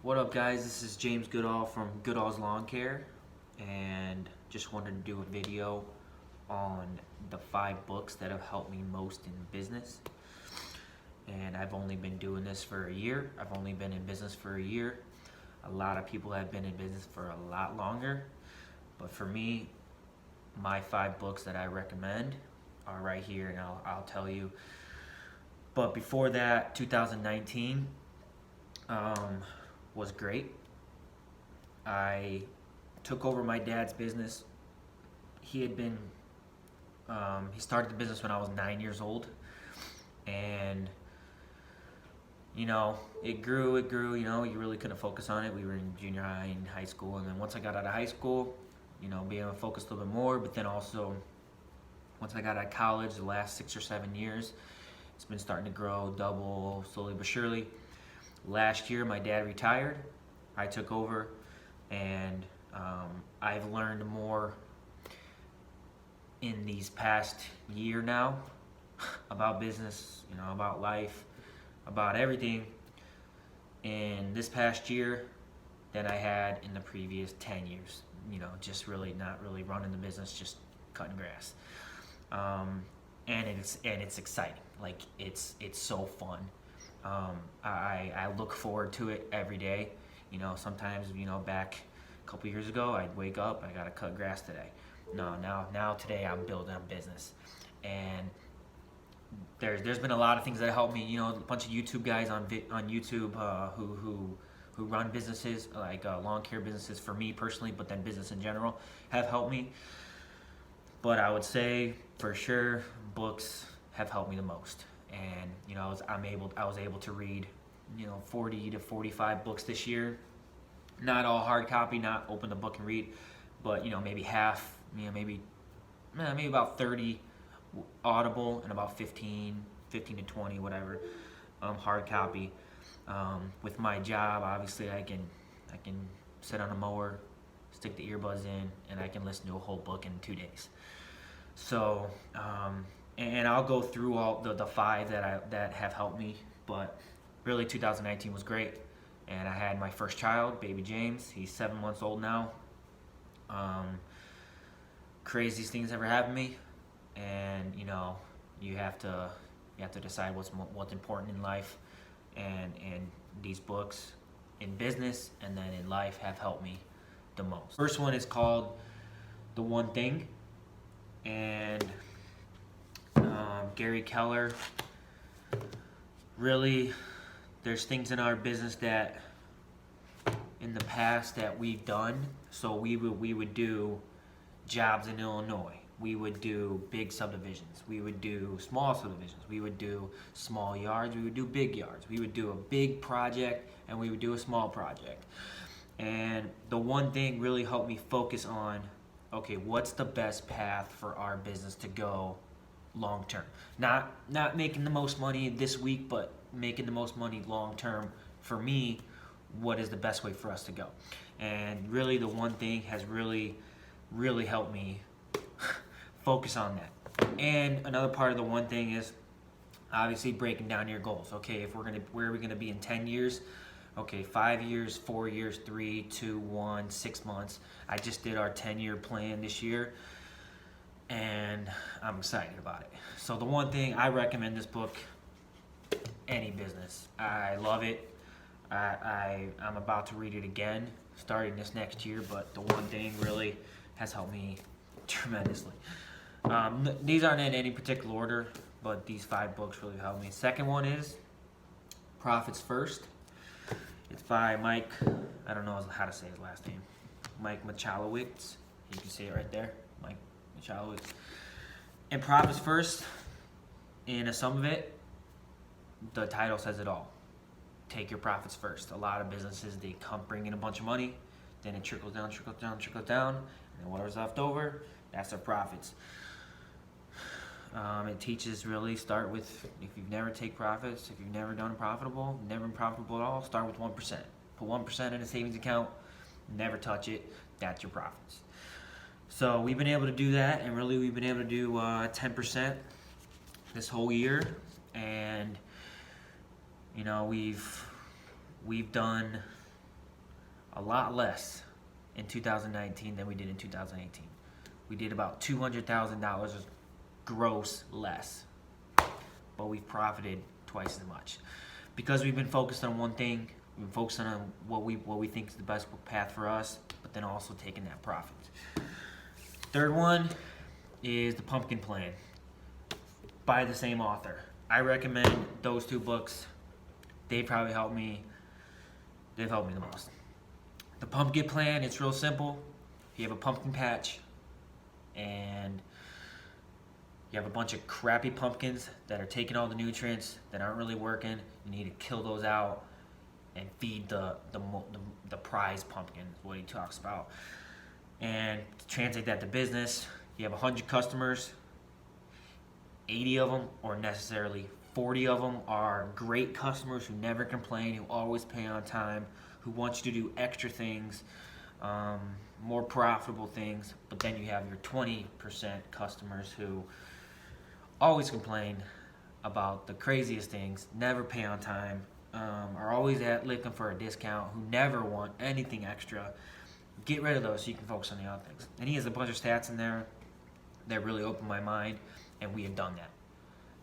What up, guys? This is James Goodall from Goodall's Lawn Care, and just wanted to do a video on the 5 books that have helped me most in business. And I've only been doing this for a year. I've only been in business for a year. A lot of people have been in business for a lot longer, but for me, my 5 books that I recommend are right here, and I'll tell you. But before that, 2019 was great. I took over my dad's business. He had been, he started the business when I was 9 years old, and it grew, you really couldn't focus on it. We were in junior high and high school, and then once I got out of high school, being able to focus a little bit more, but then also, once I got out of college, the last 6 or 7 years, it's been starting to grow, double, slowly but surely. Last year, my dad retired. I took over, and I've learned more in these past year now about business, about life, about everything in this past year than I had in the previous 10 years. Just really not really running the business, just cutting grass. And it's exciting. Like it's so fun. I look forward to it every day. Sometimes back a couple years ago, I'd wake up, I gotta cut grass today. No, now today I'm building a business, and there's been a lot of things that help me. A bunch of YouTube guys on YouTube who run businesses like lawn care businesses for me personally, but then business in general have helped me. But I would say for sure books have helped me the most. And I was able to read 40 to 45 books this year. Not all hard copy, not open the book and read, but maybe half, maybe about 30 audible and about 15 to 20, whatever, hard copy. With my job, obviously I can sit on a mower, stick the earbuds in, and I can listen to a whole book in 2 days. So and I'll go through all the 5 that have helped me, but really 2019 was great. And I had my first child, baby James. He's 7 months old now. Craziest things ever happened to me, and you have to decide what's important in life, and these books in business and then in life have helped me the most. First one is called The One Thing, and Gary Keller. Really, there's things in our business that in the past that we've done. So we would do jobs in Illinois. We would do big subdivisions. We would do small subdivisions. We would do small yards. We would do big yards. We would do a big project and we would do a small project. And the one thing really helped me focus on, okay, what's the best path for our business to go long term? Not making the most money this week, but making the most money long term. For me, what is the best way for us to go? And really, the one thing has really helped me focus on that. And another part of the one thing is obviously breaking down your goals. Okay, where are we gonna be in 10 years? Okay, 5 years, 4 years, 3, 2, 1, 6 months. I just did our 10-year plan this year, and I'm excited about it. So the one thing, I recommend this book, any business. I love it. I'm about to read it again, starting this next year, but the one thing really has helped me tremendously. These aren't in any particular order, but these 5 books really helped me. Second one is Profits First. It's by Mike, I don't know how to say his last name, Mike Michalowicz. You can see it right there, Mike Michalowicz. And Profits First, in a sum of it, the title says it all. Take your profits first. A lot of businesses, they bring in a bunch of money, then it trickles down, and then whatever's left over, that's their profits. It teaches really start with, if you've never take profits, if you've never done profitable, never been profitable at all, start with 1%. Put 1% in a savings account, never touch it, that's your profits. So we've been able to do that, and really we've been able to do 10% this whole year, and we've done a lot less in 2019 than we did in 2018. We did about $200,000 gross less, but we've profited twice as much because we've been focused on one thing. We've been focusing on what we think is the best path for us, but then also taking that profit. Third one is The Pumpkin Plan by the same author. I recommend those two books. They probably helped me. They've helped me the most. The Pumpkin Plan, it's real simple. You have a pumpkin patch and you have a bunch of crappy pumpkins that are taking all the nutrients that aren't really working. You need to kill those out and feed the prize pumpkin, is what he talks about. And to translate that to business, you have 100 customers, 80 of them, or necessarily 40 of them, are great customers who never complain, who always pay on time, who want you to do extra things, more profitable things. But then you have your 20% customers who always complain about the craziest things, never pay on time, are always looking for a discount, who never want anything extra. Get rid of those so you can focus on the other things. And he has a bunch of stats in there that really opened my mind, and we have done that.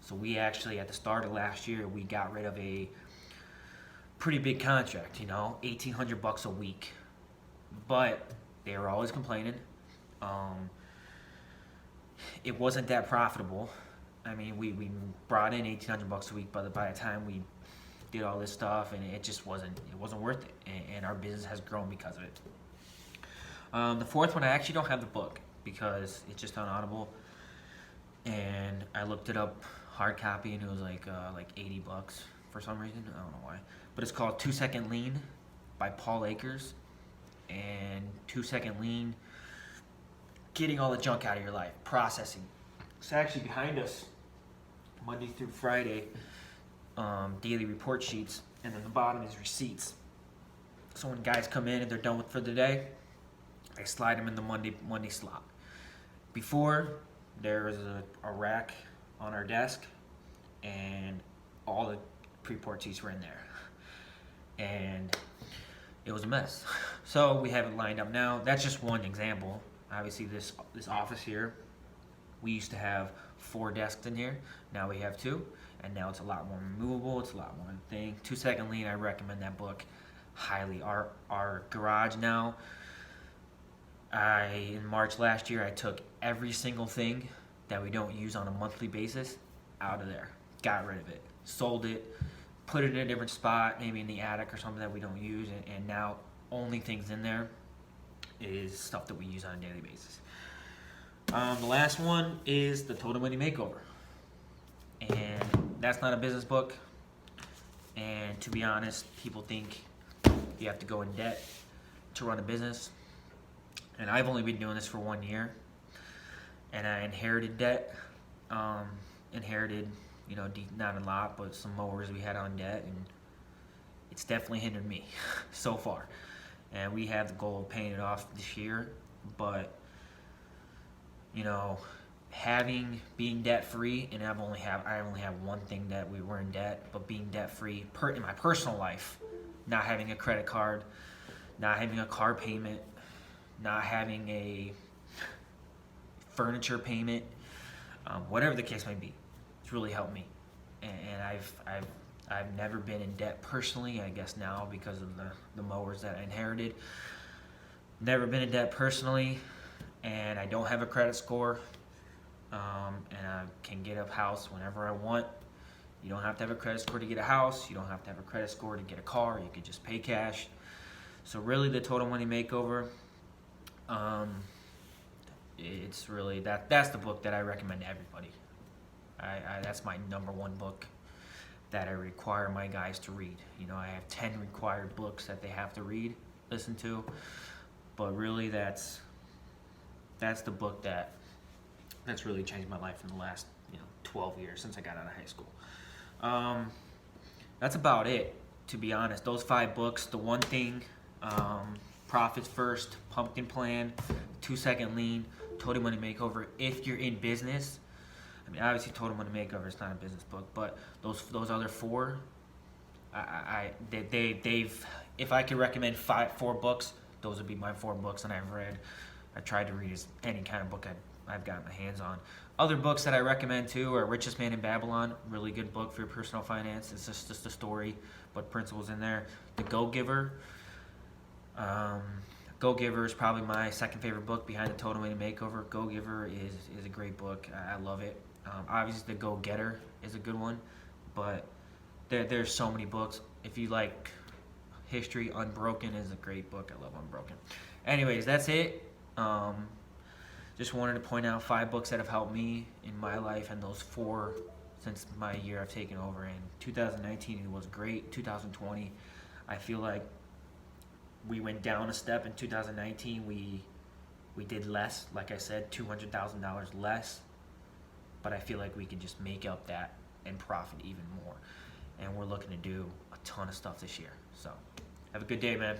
So we actually, at the start of last year, we got rid of a pretty big contract, $1,800 a week. But they were always complaining. It wasn't that profitable. I mean, we brought in $1,800 a week, but by the time we did all this stuff, and it just wasn't worth it. And our business has grown because of it. The fourth one, I actually don't have the book because it's just on Audible, and I looked it up hard copy, and it was like $80 for some reason. I don't know why, but it's called 2 Second Lean by Paul Akers. And 2 Second Lean, getting all the junk out of your life, processing. It's actually behind us, Monday through Friday, daily report sheets, and then the bottom is receipts. So when guys come in and they're done for the day, I slide them in the Monday slot. Before, there was a rack on our desk, and all the pre-report sheets were in there, and it was a mess. So we have it lined up now. That's just one example. Obviously, this office here, we used to have 4 desks in here. Now we have 2, and now it's a lot more movable. It's a lot more thing. 2 Second Lean, I recommend that book highly. Our garage now, in March last year, I took every single thing that we don't use on a monthly basis out of there. Got rid of it. Sold it. Put it in a different spot, maybe in the attic or something that we don't use. And now only things in there is stuff that we use on a daily basis. The last one is the Total Money Makeover. And that's not a business book. And to be honest, people think you have to go in debt to run a business. And I've only been doing this for 1 year. And I inherited debt. Not a lot, but some mowers we had on debt. And it's definitely hindered me so far. And we have the goal of paying it off this year. But, being debt free, and I only have one thing that we were in debt, but being debt free in my personal life, not having a credit card, not having a car payment, not having a furniture payment, whatever the case may be, it's really helped me. And I've never been in debt personally. I guess now because of the mowers that I inherited. Never been in debt personally, and I don't have a credit score. And I can get a house whenever I want. You don't have to have a credit score to get a house. You don't have to have a credit score to get a car. You can just pay cash. So really, the Total Money Makeover, it's really that's the book that I recommend to everybody. That's my #1 book that I require my guys to read. I have 10 required books that they have to read, listen to, but really that's the book that's really changed my life in the last 12 years since I got out of high school. That's about it, to be honest. Those 5 books, The One Thing, Profits First, Pumpkin Plan, 2 Second Lean, Total Money Makeover. If you're in business, obviously Total Money Makeover is not a business book, but those other 4, they've if I could recommend 4 books, those would be my 4 books that I've read. I tried to read any kind of book I've got my hands on. Other books that I recommend too are Richest Man in Babylon, really good book for your personal finance. It's just a story, but principles in there. The Go-Giver. Go-Giver is probably my second favorite book behind The Total Money Makeover. Go-Giver is a great book. I love it. Obviously, The Go-Getter is a good one, but there's so many books. If you like history, Unbroken is a great book. I love Unbroken. Anyways, that's it. Just wanted to point out 5 books that have helped me in my life, and those 4 since my year I've taken over. And 2019 it was great. 2020, I feel like we went down a step. In 2019, we did less. Like I said, $200,000 less. But I feel like we could just make up that and profit even more. And we're looking to do a ton of stuff this year. So, have a good day, man.